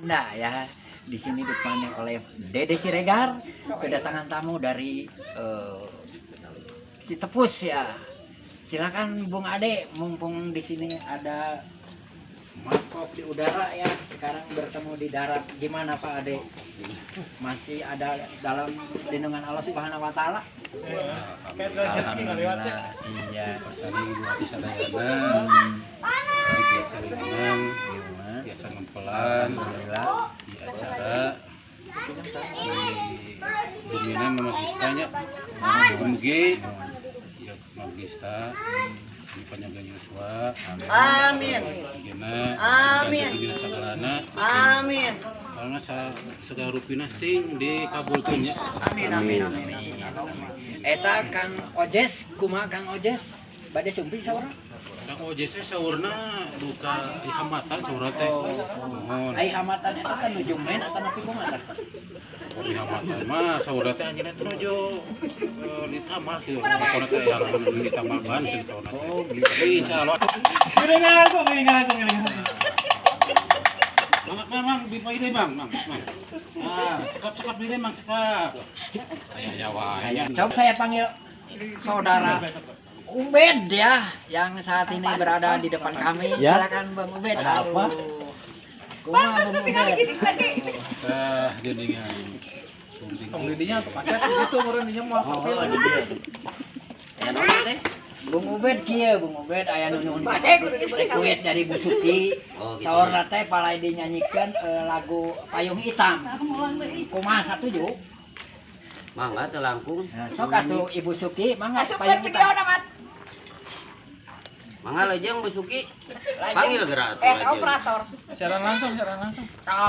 Nah ya, di sini ditemani oleh Dede Siregar, kedatangan tamu dari Citepus ya. Silakan Bung Ade, mumpung di sini ada mangkok di udara ya. Sekarang bertemu di darat, gimana Pak Ade? Masih ada dalam lindungan Allah Subhanahu Wa Taala? Alhamdulillah, iya. Saling dua hati sadayana, biasa ringan, biasa mempelan, di acara di Bumina Magistanya, Bumge, ya Magista, di Panjaga Yuswa, Amin. Amin. Amin. Karena segala rupina sing dikabulkan ya. Amin amin amin. Eta Kang Ojes, kumaha Kang Ojes? Bade sumpi saurang? Kang Ojes saurna duka hambatan saurna teh. Mohon. Ai hamatan eta kan nuju main atau napi kumaha? Di hambatan mah saurna teh anjeunna teh nuju ditambah sih. Pokona teh halangan ditambahan sih saurna teh. Oh, insyaallah. Ngiringan aku. Mang, bimai deh bang. Ah, cekap deh mang, cekap. Ya wae. Coba saya panggil saudara Ubed ya, yang saat ini berada di depan kami. Ya. Silakan Bang Ubed. Ada apa? Kumaha Bang Ubed? Geningan. Pembelinya apa paket gitu meureun nya mah kopi lagi. Ya naon teh? Bung Ubed kieu, Bung Ubed aya nu nuhun request dari Bu Suki. Saurna teh palai dinyanyikeun lagu Payung Hitam. Kumaha satuju? Mangga teu langkung. Nah, sok atuh Ibu Suki, mangga Payung Hitam. Mangga lejeng Bu Suki. Panggil gerak atuh. Siaran langsung.